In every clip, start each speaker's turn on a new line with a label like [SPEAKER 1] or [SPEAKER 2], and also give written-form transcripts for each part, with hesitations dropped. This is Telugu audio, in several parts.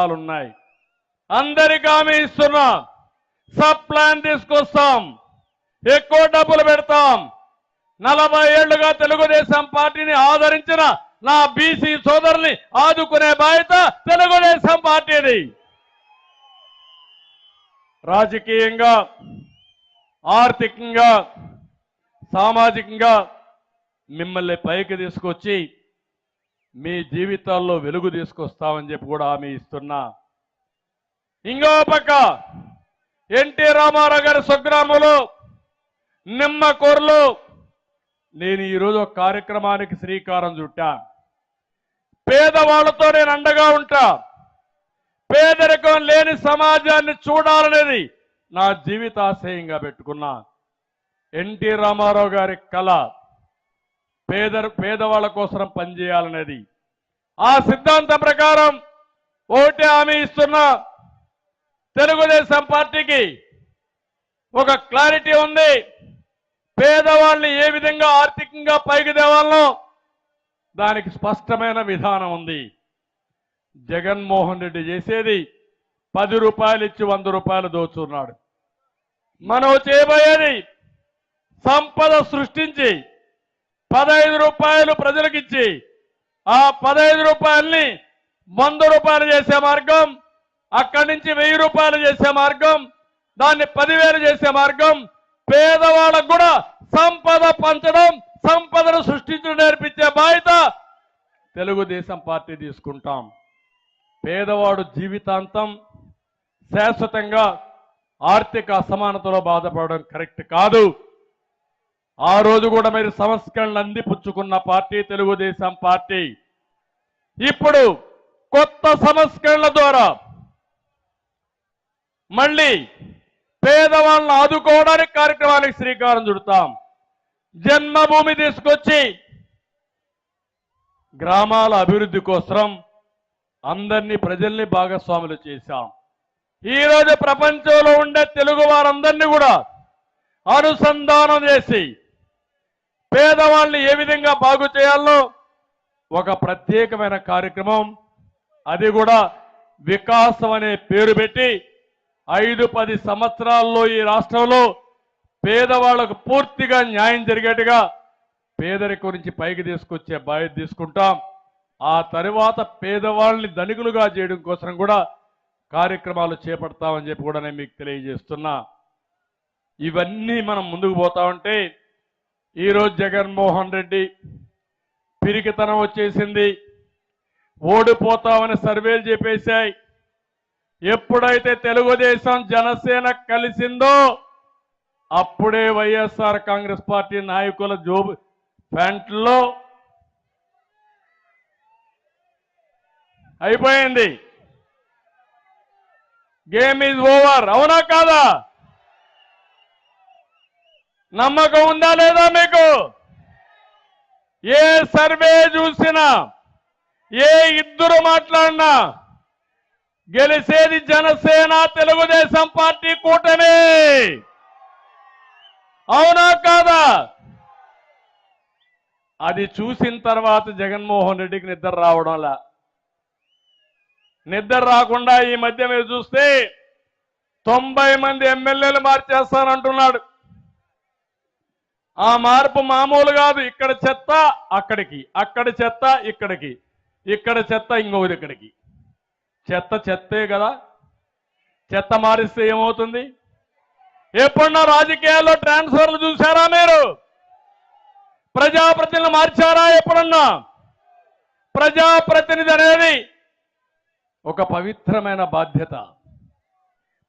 [SPEAKER 1] ఉన్నాయి. అందరికీ హామీ ఇస్తున్నా, సబ్ ప్లాన్ తీసుకొస్తాం, ఎక్కువ డబ్బులు పెడతాం. 40 ఏళ్లుగా తెలుగుదేశం పార్టీని ఆదరించిన నా బీసీ సోదరుల్ని ఆదుకునే బాధ్యత తెలుగుదేశం పార్టీది. రాజకీయంగా, ఆర్థికంగా, సామాజికంగా మిమ్మల్ని పైకి తీసుకొచ్చి మీ జీవితాల్లో వెలుగు తీసుకొస్తామని చెప్పి కూడా హామీ ఇస్తున్నా. ఇంకో పక్క ఎన్టీ రామారావు గారి స్వగ్రామంలో నిమ్మకూరులో నేను ఈరోజు ఒక కార్యక్రమానికి శ్రీకారం చుట్టా. పేదవాళ్లతో నేను అండగా ఉంటా. పేదరికం లేని సమాజాన్ని చూడాలనేది నా జీవితాశయంగా పెట్టుకున్నా. ఎన్టీ రామారావు గారి కళ పేదవాళ్ల కోసం పనిచేయాలనేది. ఆ సిద్ధాంతం ప్రకారం ఒకటే హామీ ఇస్తున్నా, తెలుగుదేశం పార్టీకి ఒక క్లారిటీ ఉంది. పేదవాళ్ళని ఏ విధంగా ఆర్థికంగా పైకి తేవాలనో దానికి స్పష్టమైన విధానం ఉంది. జగన్మోహన్ రెడ్డి చేసేది 10 రూపాయలు ఇచ్చి 100 రూపాయలు దోచున్నాడు. మనం చేయబోయేది సంపద సృష్టించి 15 రూపాయలు ప్రజలకిచ్చి ఆ 15 రూపాయల్ని 100 రూపాయలు చేసే మార్గం, అక్కడి నుంచి 1000 రూపాయలు చేసే మార్గం, దాన్ని 10,000 చేసే మార్గం, పేదవాళ్ళకు కూడా సంపద పంచడం, సంపదను సృష్టించడం నేర్పించే బాధ్యత తెలుగుదేశం పార్టీ తీసుకుంటాం. పేదవాడు జీవితాంతం శాశ్వతంగా ఆర్థిక అసమానతలో బాధపడడం కరెక్ట్ కాదు. ఆ రోజు కూడా మీరు సంస్కరణలు అందిపుచ్చుకున్న పార్టీ తెలుగుదేశం పార్టీ. ఇప్పుడు కొత్త సంస్కరణల ద్వారా మళ్ళీ పేదవాళ్ళను ఆదుకోవడానికి కార్యక్రమానికి శ్రీకారం చుడతాం. జన్మభూమి తీసుకొచ్చి గ్రామాల అభివృద్ధి కోసం అందరినీ ప్రజల్ని భాగస్వాములు చేశాం. ఈరోజు ప్రపంచంలో ఉండే తెలుగు వారందరినీ కూడా అనుసంధానం చేసి పేదవాళ్ళని ఏ విధంగా బాగు చేయాలో ఒక ప్రత్యేకమైన కార్యక్రమం, అది కూడా వికాసం అనే పేరు పెట్టి 5-10 సంవత్సరాల్లో ఈ రాష్ట్రంలో పేదవాళ్లకు పూర్తిగా న్యాయం జరిగేట్టుగా పేదరికం నుంచి పైకి తీసుకొచ్చే బాధ్యత తీసుకుంటాం. ఆ తరువాత పేదవాళ్ళని ధనికులుగా చేయడం కోసం కూడా కార్యక్రమాలు చేపడతామని చెప్పి కూడా నేను మీకు తెలియజేస్తున్నా. ఇవన్నీ మనం ముందుకు పోతా ఉంటే ఈరోజు జగన్మోహన్ రెడ్డి పిరికితనం వచ్చేసింది. ఓడిపోతామని సర్వేలు చెప్పేశాయి. ఎప్పుడైతే తెలుగుదేశం జనసేన కలిసిందో అప్పుడే వైఎస్ఆర్ కాంగ్రెస్ పార్టీ నాయకుల జోబు ప్యాంట్లో అయిపోయింది. Game is over. అవునా కాదా? నమ్మకం ఉందా లేదా మీకు? ఏ సర్వే చూసినా, ఏ ఇద్దరు మాట్లాడినా గెలిచేది జనసేన తెలుగుదేశం పార్టీ కూటమి. అవునా కాదా? అది చూసిన తర్వాత జగన్మోహన్ రెడ్డికి నిద్ర రావడంలా. నిద్ర రాకుండా ఈ మధ్య మీరు చూస్తే 90 మంది ఎమ్మెల్యేలు మార్చేస్తానంటున్నాడు. ఆ మార్పు మామూలు కాదు. ఇక్కడ చెత్త అక్కడికి, అక్కడ చెత్త ఇక్కడికి, ఇక్కడ చెత్త ఇంకొకటి ఇక్కడికి. చెత్త చెత్తే కదా. చెత్త మారిస్తే ఏమవుతుంది? ఎప్పుడన్నా రాజకీయాల్లో ట్రాన్స్ఫర్లు చూసారా మీరు? ప్రజాప్రతినిధులు మార్చారా ఎప్పుడన్నా? ప్రజాప్రతినిధి అనేది ఒక పవిత్రమైన బాధ్యత.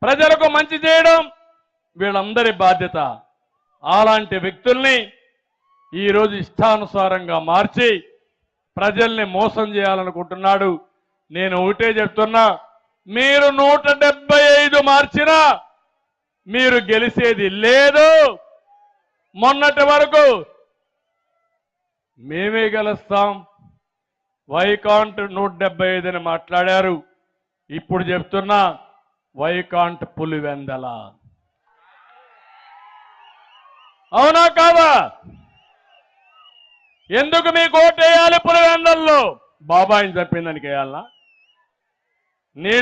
[SPEAKER 1] ప్రజలకు మంచి చేయడం వీళ్ళందరి బాధ్యత. అలాంటి వ్యక్తుల్ని ఈరోజు ఇష్టానుసారంగా మార్చి ప్రజల్ని మోసం చేయాలనుకుంటున్నాడు. నేను ఒకటే చెప్తున్నా, మీరు 175 మార్చినా మీరు గెలిచేది లేదు. మొన్నటి వరకు మేమే గెలుస్తాం, వైకాంట్ 175 అని మాట్లాడారు. ఇప్పుడు చెప్తున్నా, వైకాంట్ పులివెందల. అవునా కాదా? ఎందుకు మీకు ఓటేయాలి? పులివెందల్లో బాబాయిని చెప్పిందానికి వేయాలనా?